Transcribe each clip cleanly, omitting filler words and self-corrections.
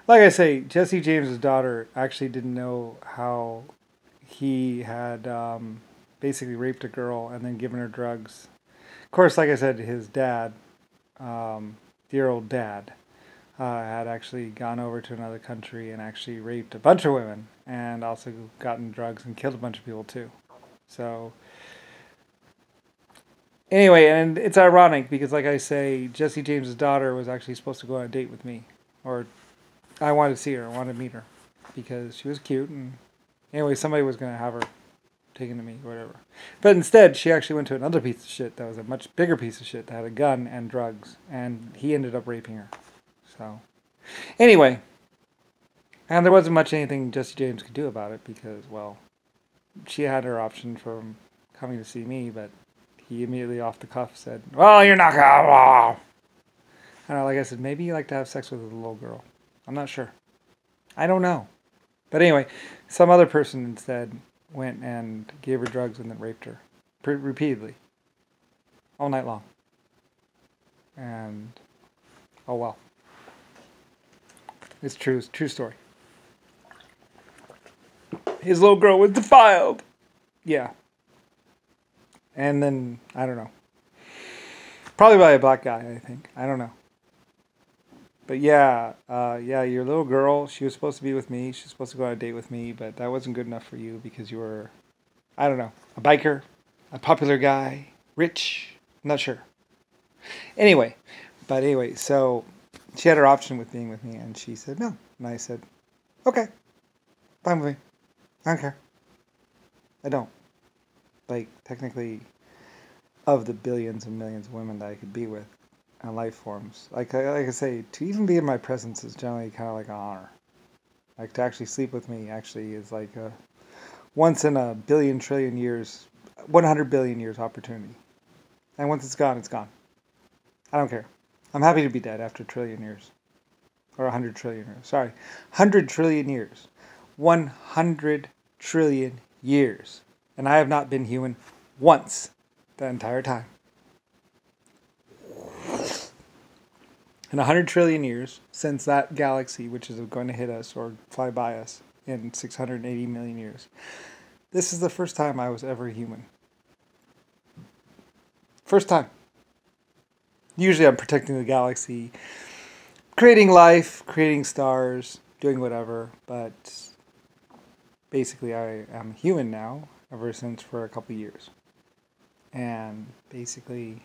Like I say, Jesse James's daughter actually didn't know how he had basically raped a girl and then given her drugs. Of course, like I said, his dad, dear old dad, had actually gone over to another country and actually raped a bunch of women and also gotten drugs and killed a bunch of people too. So anyway, and it's ironic because, like I say, Jesse James's daughter was actually supposed to go on a date with me, or I wanted to see her, I wanted to meet her because she was cute, and anyway, somebody was going to have her taken to me or whatever. But instead, she actually went to another piece of shit that was a much bigger piece of shit that had a gun and drugs, and he ended up raping her. So anyway, and there wasn't much anything Jesse James could do about it because, well, she had her option from coming to see me, but he immediately off the cuff said, "Well, you're not gonna." And like I said, maybe you like to have sex with a little girl. I'm not sure. I don't know. But anyway, some other person instead went and gave her drugs and then raped her repeatedly, all night long. And oh well, it's true. It's a true story. His little girl was defiled. Yeah. And then I don't know. Probably by a black guy, I think. I don't know. But yeah, your little girl, she was supposed to be with me. She was supposed to go on a date with me, but that wasn't good enough for you because you were, I don't know, a biker, a popular guy, rich, I'm not sure. Anyway, so she had her option with being with me, and she said no. And I said, okay, fine with me. I don't care. I don't. Like, technically, of the billions and millions of women that I could be with, and life forms. Like I say, to even be in my presence is generally kind of like an honor. Like to actually sleep with me actually is like a once in a billion trillion years, 100 billion years opportunity. And once it's gone, it's gone. I don't care. I'm happy to be dead after a trillion years. Or 100 trillion years. Sorry. 100 trillion years. 100 trillion years. And I have not been human once the entire time. In 100 trillion years, since that galaxy, which is going to hit us or fly by us in 680 million years, this is the first time I was ever human. First time. Usually I'm protecting the galaxy, creating life, creating stars, doing whatever, but basically I am human now, ever since for a couple years. And basically,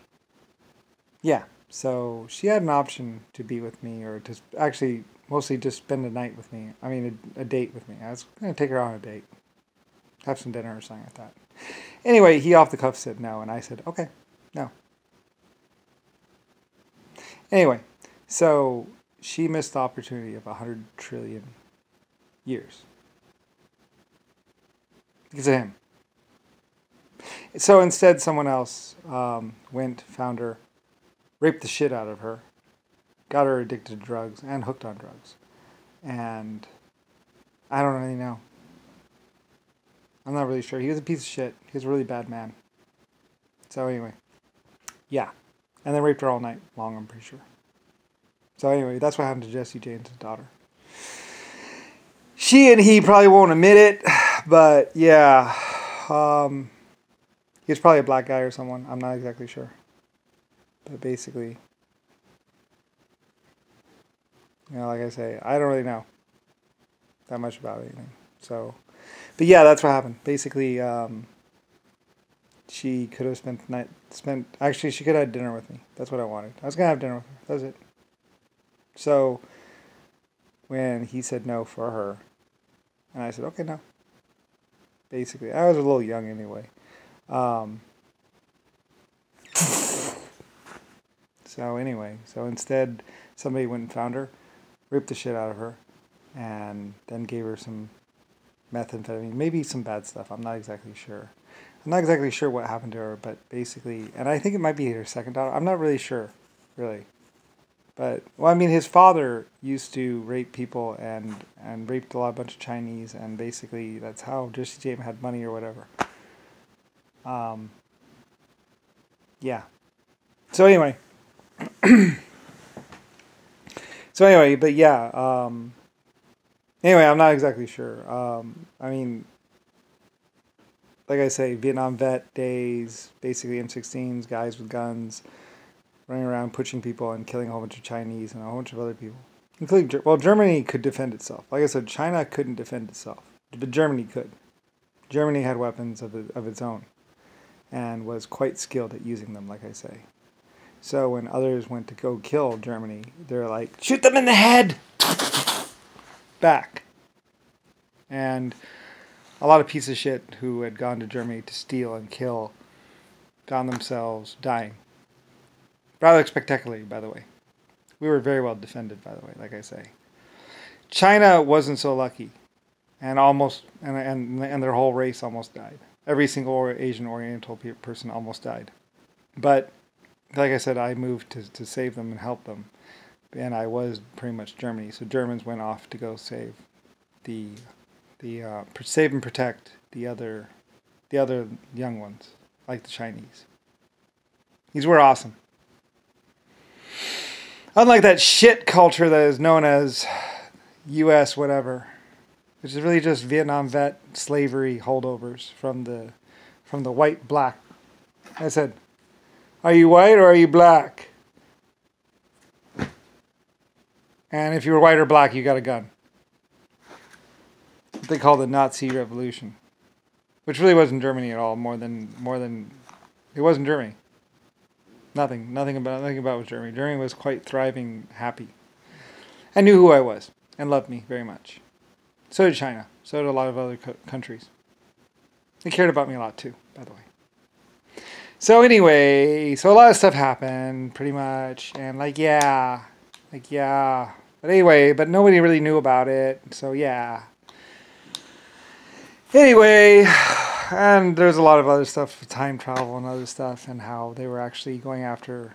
yeah. So she had an option to be with me or to actually mostly just spend a night with me. I mean, a date with me. I was going to take her on a date. Have some dinner or something like that. Anyway, he off the cuff said no, and I said, okay, no. Anyway, so she missed the opportunity of 100 trillion years. Because of him. So instead, someone else went, found her, raped the shit out of her, got her addicted to drugs and hooked on drugs. And I don't really know. I'm not really sure. He was a piece of shit. He was a really bad man. So anyway, yeah. And then raped her all night long, I'm pretty sure. So anyway, that's what happened to Jesse James' daughter. She and he probably won't admit it, but yeah. He was probably a black guy or someone. I'm not exactly sure. But basically, like I say, I don't really know that much about anything. So, but yeah, that's what happened. Basically, she could have spent the night. Actually, she could have had dinner with me. That's what I wanted. I was gonna have dinner with her. That was it. So, when he said no for her, and I said, okay, no. Basically, I was a little young anyway. So anyway, so instead, somebody went and found her, ripped the shit out of her, and then gave her some methamphetamine, maybe some bad stuff. I'm not exactly sure. I'm not exactly sure what happened to her, but basically, and I think it might be her second daughter. I'm not really sure, really. But, well, I mean, his father used to rape people and raped a bunch of Chinese, and basically that's how Jesse James had money or whatever. Yeah. So anyway. But yeah, Anyway, I'm not exactly sure. I mean, like I say, Vietnam vet days, basically M16s, guys with guns, running around pushing people and killing a whole bunch of Chinese and a whole bunch of other people. Including, well, Germany could defend itself. Like I said, China couldn't defend itself, but Germany could. Germany had weapons of its own and was quite skilled at using them, like I say. So when others went to go kill Germany, they're like, shoot them in the head! Back. And a lot of pieces of shit who had gone to Germany to steal and kill found themselves dying. Rather spectacularly, by the way. We were very well defended, by the way, like I say. China wasn't so lucky. And their whole race almost died. Every single Asian Oriental person almost died. But, like I said, I moved to save them and help them. And I was pretty much Germany. So Germans went off to go save save and protect the other young ones, like the Chinese. These were awesome. Unlike that shit culture that is known as U.S. whatever, which is really just Vietnam vet slavery holdovers from the white black. I said, are you white or are you black? And if you were white or black, you got a gun. What they call the Nazi Revolution, which really wasn't Germany at all. More than it wasn't Germany. Nothing about it was Germany. Germany was quite thriving, happy, and knew who I was and loved me very much. So did China. So did a lot of other countries. They cared about me a lot too, by the way. So anyway, so a lot of stuff happened, pretty much, and yeah. But anyway, but nobody really knew about it, so yeah. Anyway, and there's a lot of other stuff, time travel and other stuff, and how they were actually going after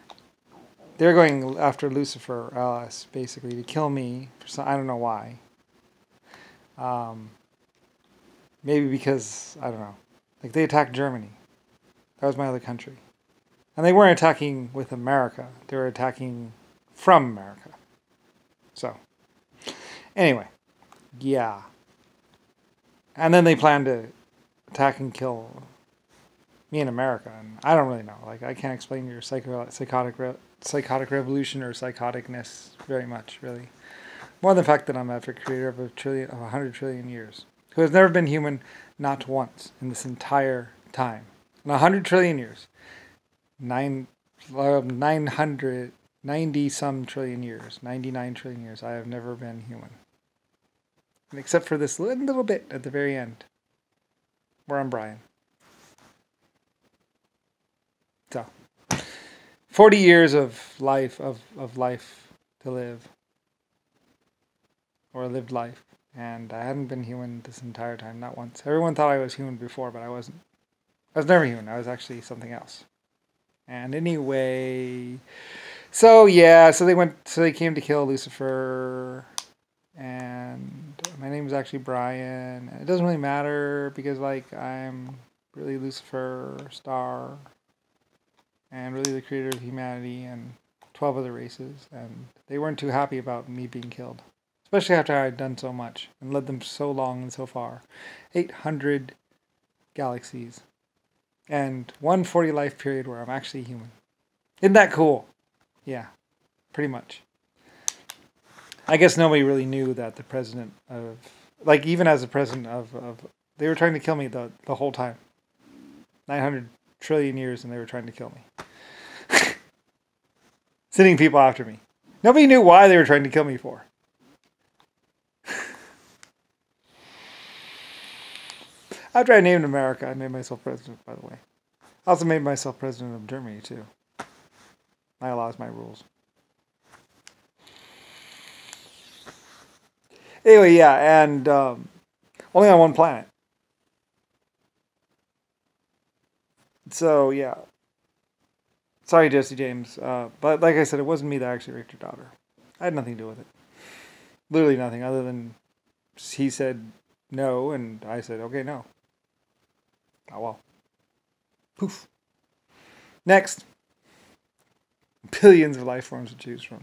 Lucifer, Alice, basically, to kill me. I don't know why. Maybe because, I don't know. Like, they attacked Germany. That was my other country. And they weren't attacking with America. They were attacking from America. So, anyway, yeah. And then they planned to attack and kill me in America. And I don't really know. Like, I can't explain your psychotic revolution or psychoticness very much, really. More than the fact that I'm a creator of 100 trillion years, who has never been human, not once in this entire time. In 100 trillion years, 990 some trillion years, 99 trillion years, I have never been human. And except for this little bit at the very end, where I'm Brian. So, 40 years of life to live. Or lived life. And I hadn't been human this entire time, not once. Everyone thought I was human before, but I wasn't. I was never human. I was actually something else. And anyway, so yeah, so they came to kill Lucifer, and my name is actually Brian. And it doesn't really matter because, like, I'm really Lucifer star, and really the creator of humanity and 12 other races, and they weren't too happy about me being killed. Especially after I had done so much and led them so long and so far. 800 galaxies. And 140 life period where I'm actually human. Isn't that cool? Yeah, pretty much. I guess nobody really knew that the president of... Like, even as the president of they were trying to kill me the whole time. 900 trillion years and they were trying to kill me. Sending people after me. Nobody knew why they were trying to kill me for. After I named America, I made myself president, by the way. I also made myself president of Germany, too. My laws, my rules. Anyway, yeah, and only on one planet. So, yeah. Sorry, Jesse James. But like I said, it wasn't me that actually raped your daughter. I had nothing to do with it. Literally nothing, other than he said no, and I said, okay, no. Oh, well. Poof. Next. Billions of life forms to choose from.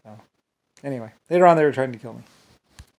So, anyway. Later on, they were trying to kill me.